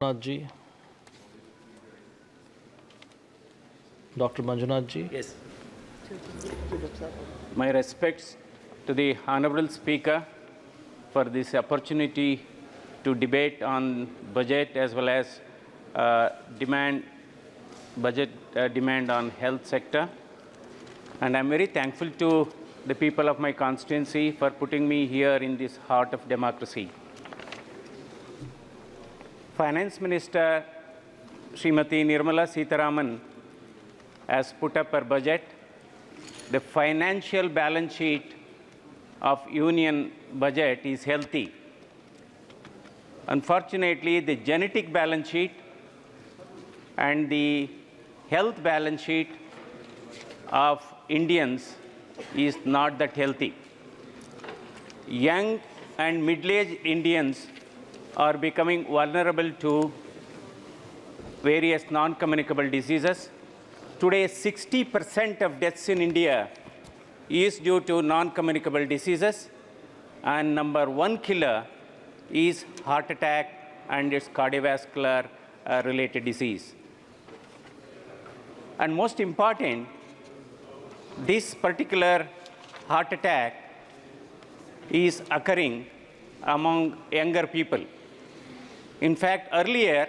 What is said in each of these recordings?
Manjunath ji. Dr. Manjunath ji. Yes. My respects to the Honorable Speaker for this opportunity to debate on budget as well as budget demand on health sector. And I'm very thankful to the people of my constituency for putting me here in this heart of democracy. Finance Minister Srimati Nirmala Sitharaman has put up her budget. The financial balance sheet of Union budget is healthy. Unfortunately, the genetic balance sheet and the health balance sheet of Indians is not that healthy. Young and middle-aged Indians are becoming vulnerable to various non-communicable diseases. Today, 60% of deaths in India is due to non-communicable diseases, and number one killer is heart attack and its cardiovascular related disease. And most important, this particular heart attack is occurring among younger people. In fact, earlier,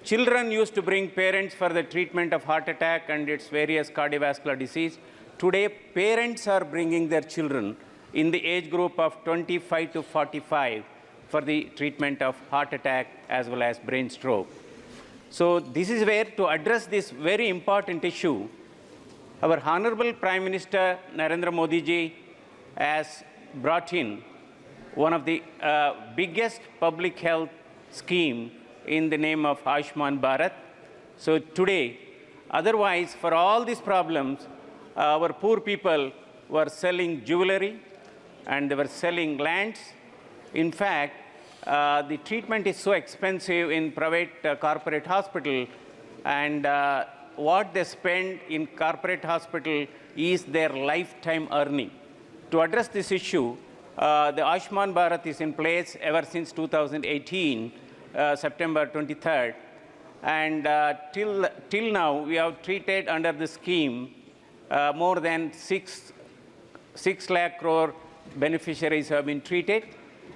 children used to bring parents for the treatment of heart attack and its various cardiovascular disease. Today, parents are bringing their children in the age group of 25 to 45 for the treatment of heart attack as well as brain stroke. So this is where, to address this very important issue, our Honorable Prime Minister Narendra Modi ji has brought in one of the biggest public health scheme in the name of Ayushman Bharat. So today, otherwise for all these problems, our poor people were selling jewelry and they were selling lands. In fact, the treatment is so expensive in private corporate hospital, and what they spend in corporate hospital is their lifetime earning. To address this issue, the Ayushman Bharat is in place ever since 2018, September 23rd, and till now we have treated under the scheme more than 6 lakh crore beneficiaries have been treated,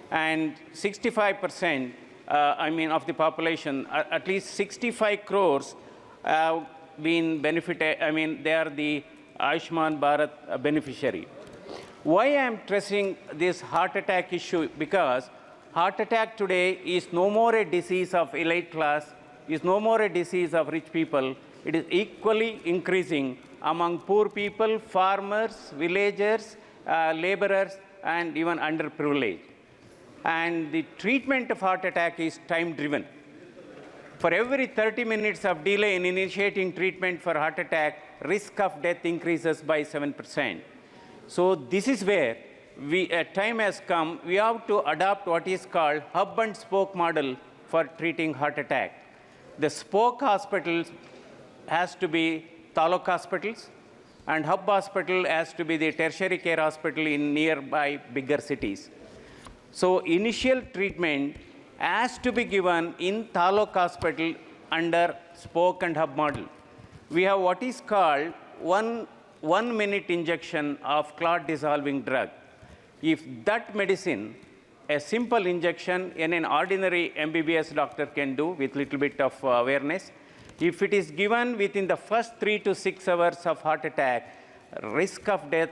and 65% of the population, at least 65 crores have been benefited. They are the Ayushman Bharat beneficiary. Why I am stressing this heart attack issue? Because heart attack today is no more a disease of elite class, is no more a disease of rich people. It is equally increasing among poor people, farmers, villagers, laborers, and even underprivileged. And the treatment of heart attack is time-driven. For every 30 minutes of delay in initiating treatment for heart attack, risk of death increases by 7%. So this is where time has come. We have to adopt what is called hub and spoke model for treating heart attack. The spoke hospitals has to be taluk hospitals, and hub hospital has to be the tertiary care hospital in nearby bigger cities. So initial treatment has to be given in taluk hospital under spoke and hub model. We have what is called one minute injection of clot dissolving drug. If that medicine, a simple injection in an ordinary MBBS doctor can do with little bit of awareness, if it is given within the first 3 to 6 hours of heart attack, risk of death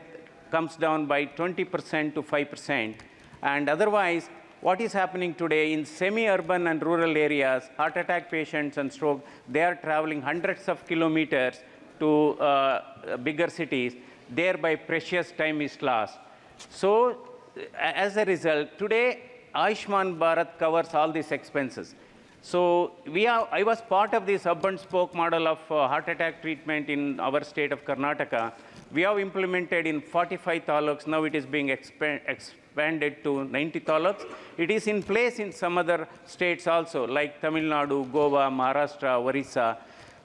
comes down by 20% to 5%. And otherwise, what is happening today in semi-urban and rural areas, heart attack patients and stroke, they are traveling hundreds of kilometers to bigger cities, thereby precious time is lost. So as a result, today Ayushman Bharat covers all these expenses. So I was part of this hub and spoke model of heart attack treatment in our state of Karnataka. We have implemented in 45 taluks. Now it is being expanded to 90 taluks. It is in place in some other states also, like Tamil Nadu, Goa, Maharashtra, Orissa.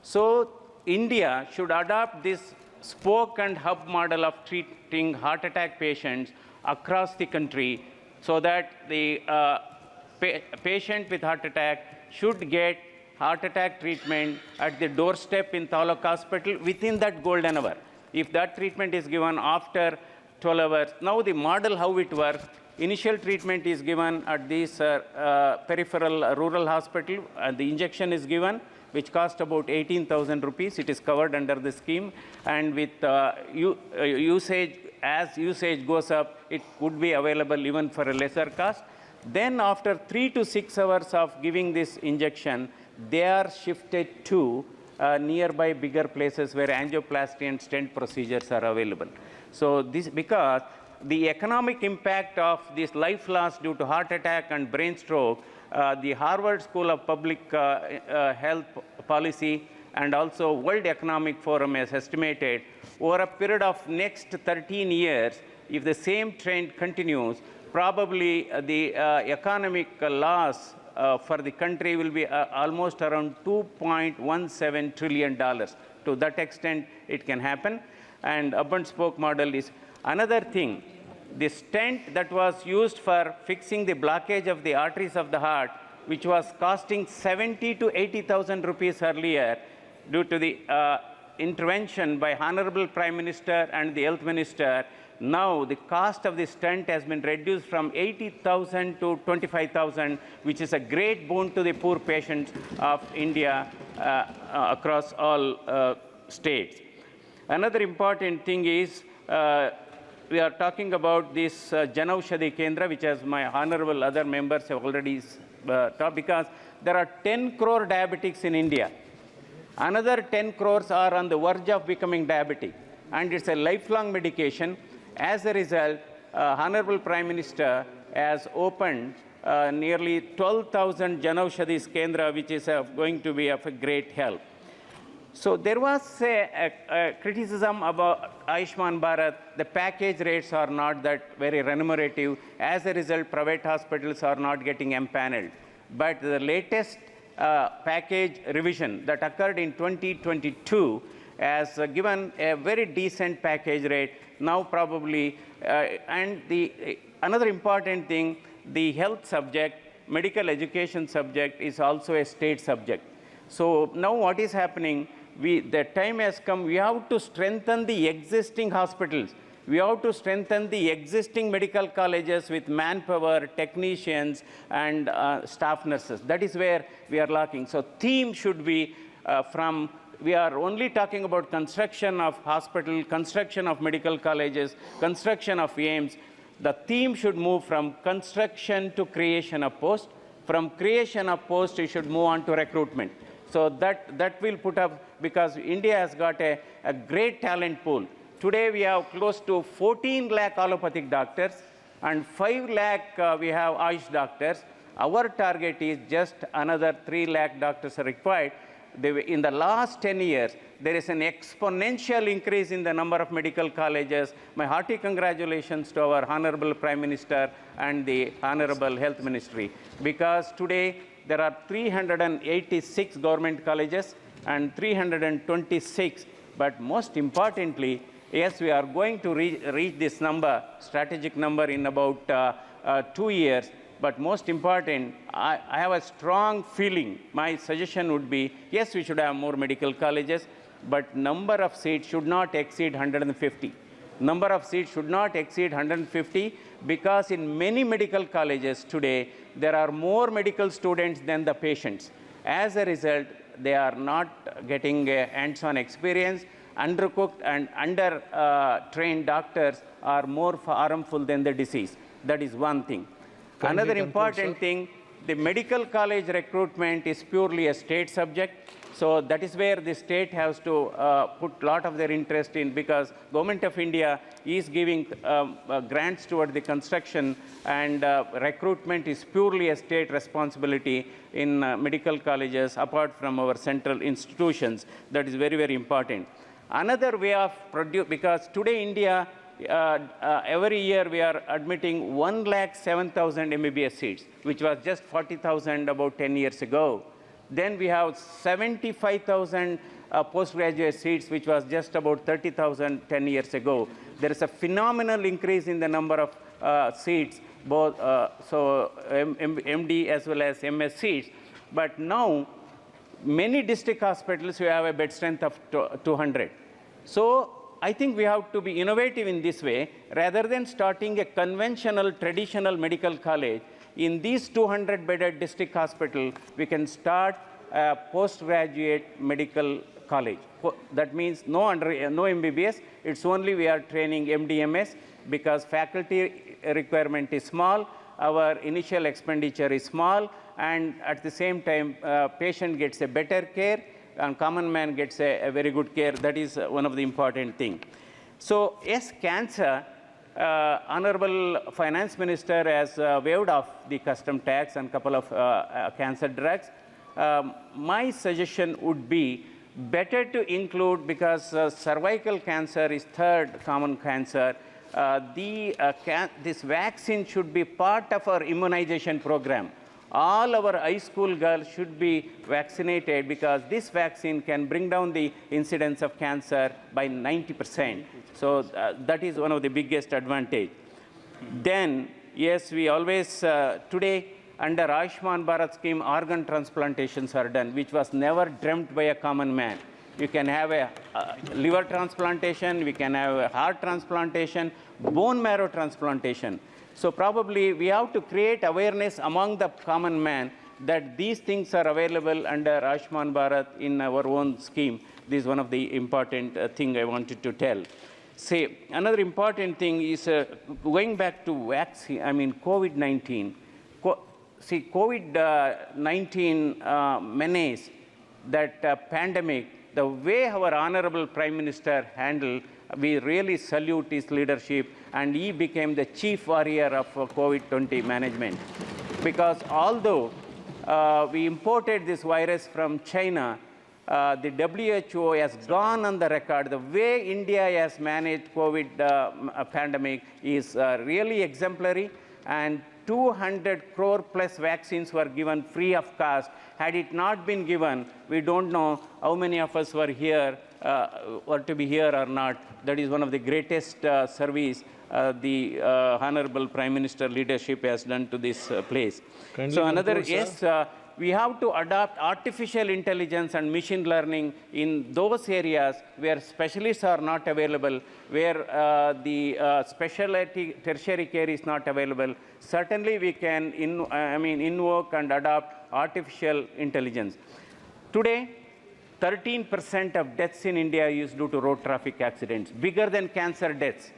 So India should adopt this spoke and hub model of treating heart attack patients across the country so that the patient with heart attack should get heart attack treatment at the doorstep in Taluk Hospital within that golden hour. If that treatment is given after 12 hours, now the model how it works, initial treatment is given at this peripheral rural hospital, and the injection is given, which cost about 18,000 rupees. It is covered under the scheme, and with usage, as usage goes up, it could be available even for a lesser cost. Then after 3 to 6 hours of giving this injection, they are shifted to nearby bigger places where angioplasty and stent procedures are available. So this, because the economic impact of this life loss due to heart attack and brain stroke, the Harvard School of Public Health Policy and also World Economic Forum has estimated over a period of next 13 years, if the same trend continues, probably the economic loss for the country will be almost around $2.17 trillion. To that extent, it can happen. And hub-and-spoke model is another thing. The stent that was used for fixing the blockage of the arteries of the heart, which was costing 70 to 80,000 rupees earlier, due to the intervention by Honorable Prime Minister and the Health Minister, now the cost of the stent has been reduced from 80,000 to 25,000, which is a great boon to the poor patients of India across all states. Another important thing is we are talking about this Janaushadhi Kendra, which as my honorable other members have already talked, because there are 10 crore diabetics in India. Another 10 crores are on the verge of becoming diabetic, and it's a lifelong medication. As a result, Honorable Prime Minister has opened nearly 12,000 Janaushadhi Kendra, which is going to be of a great help. So there was a criticism about Ayushman Bharat. The package rates are not that very remunerative. As a result, private hospitals are not getting empaneled. But the latest package revision that occurred in 2022 has given a very decent package rate. Now probably, and another important thing, the health subject, medical education subject is also a state subject. So now what is happening, the time has come, we have to strengthen the existing hospitals. We have to strengthen the existing medical colleges with manpower, technicians, and staff nurses. That is where we are lacking. So theme should be we are only talking about construction of hospital, construction of medical colleges, construction of AIIMS. The theme should move from construction to creation of post. From creation of post, you should move on to recruitment. So that will put up, because India has got a great talent pool. Today we have close to 14 lakh allopathic doctors and 5 lakh we have Ayush doctors. Our target is just another 3 lakh doctors are required. In the last 10 years, there is an exponential increase in the number of medical colleges. My hearty congratulations to our Honorable Prime Minister and the Honorable Health Ministry, because today there are 386 government colleges and 326, but most importantly, yes, we are going to reach this number, strategic number, in about 2 years. But most important, I have a strong feeling, my suggestion would be, yes, we should have more medical colleges, but number of seats should not exceed 150. Number of seats should not exceed 150, because in many medical colleges today, there are more medical students than the patients. As a result, they are not getting a hands-on experience. Undercooked and under-trained doctors are more harmful than the disease. That is one thing. Another important thing, the medical college recruitment is purely a state subject. So that is where the state has to put a lot of their interest in, because Government of India is giving grants toward the construction, and recruitment is purely a state responsibility in medical colleges apart from our central institutions. That is very, very important. Another way of because today India, every year we are admitting 107,000 MBBS seats, which was just 40,000 about 10 years ago. Then we have 75,000 postgraduate seats, which was just about 30,000 10 years ago. There is a phenomenal increase in the number of seats, both MD as well as MS seats. But now, many district hospitals, we have a bed strength of 200. So I think we have to be innovative in this way. Rather than starting a conventional, traditional medical college, in these 200-bedded district hospital, we can start a postgraduate medical college. That means no MBBS, it's only we are training MDMS, because faculty requirement is small, our initial expenditure is small, and at the same time, patient gets a better care, and common man gets a very good care. That is one of the important things. So, yes, cancer, Honorable Finance Minister has waived off the custom tax and couple of cancer drugs. My suggestion would be better to include, because cervical cancer is third common cancer, this vaccine should be part of our immunization program. All our high school girls should be vaccinated, because this vaccine can bring down the incidence of cancer by 90%. So that is one of the biggest advantage. Then, yes, we always, today, under Ayushman Bharat scheme, organ transplantations are done, which was never dreamt by a common man. You can have a liver transplantation, we can have a heart transplantation, bone marrow transplantation. So probably we have to create awareness among the common man that these things are available under Ayushman Bharat in our own scheme. This is one of the important thing I wanted to tell. Say, another important thing is going back to vaccine, COVID-19. COVID-19 menace, that pandemic, the way our Honorable Prime Minister handled, we really salute his leadership, and he became the chief warrior of COVID-20 management. Because although we imported this virus from China, the WHO has gone on the record. The way India has managed COVID pandemic is really exemplary, and 200 crore plus vaccines were given free of cost. Had it not been given, we don't know how many of us were here, or to be here or not. That is one of the greatest service the Honorable Prime Minister leadership has done to this place. So another, yes, we have to adopt artificial intelligence and machine learning in those areas where specialists are not available, where the specialty tertiary care is not available. Certainly we can invoke and adopt artificial intelligence. Today, 13% of deaths in India is due to road traffic accidents, bigger than cancer deaths.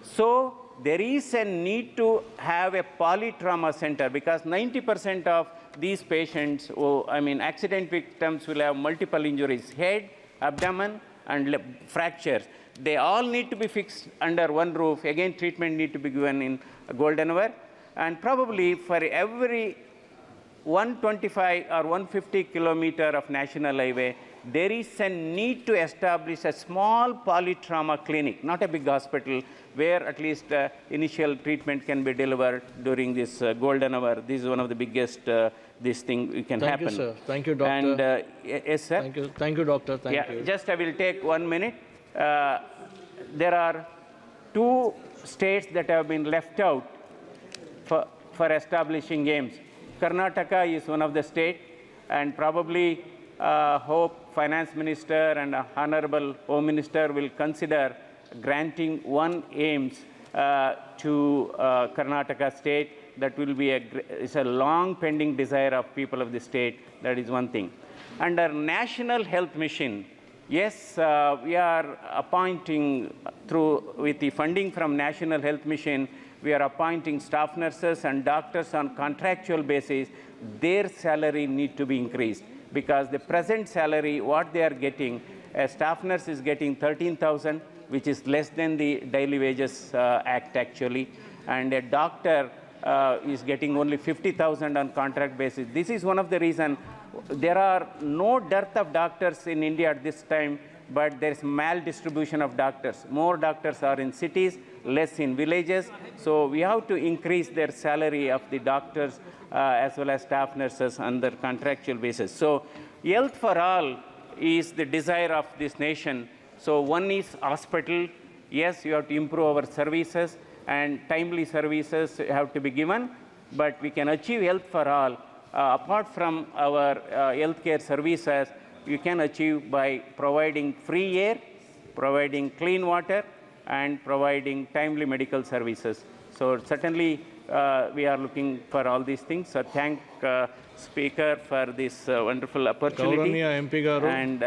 So there is a need to have a polytrauma center, because 90% of these patients, accident victims, will have multiple injuries, head, abdomen, and fractures. They all need to be fixed under one roof. Again, treatment need to be given in golden hour. And probably for every 125 or 150 kilometer of national highway, there is a need to establish a small polytrauma clinic, not a big hospital, where at least initial treatment can be delivered during this golden hour. This is one of the biggest this thing can happen. Thank you, sir. Thank you, doctor. And yes, sir. Thank you, doctor. Thank you. Just I will take 1 minute. There are 2 states that have been left out for establishing games. Karnataka is one of the states, and probably hope Finance Minister and Honorable Home Minister will consider granting 1 AIMS to Karnataka state. That will be it's a long pending desire of people of the state. That is one thing. Under National Health Mission, yes, we are appointing with the funding from National Health Mission, we are appointing staff nurses and doctors on contractual basis. Their salary need to be increased, because the present salary, what they are getting, a staff nurse is getting 13,000, which is less than the Daily Wages Act actually, and a doctor is getting only 50,000 on contract basis. This is one of the reasons there are no dearth of doctors in India at this time, but there is maldistribution of doctors. More doctors are in cities, less in villages. So we have to increase their salary of the doctors as well as staff nurses on their contractual basis. So health for all is the desire of this nation. So one is hospital. Yes, you have to improve our services, and timely services have to be given, but we can achieve health for all apart from our healthcare services, you can achieve by providing free air, providing clean water, and providing timely medical services. So certainly we are looking for all these things. So thank Speaker for this wonderful opportunity. ಗೌರವನೀಯ MP gar. And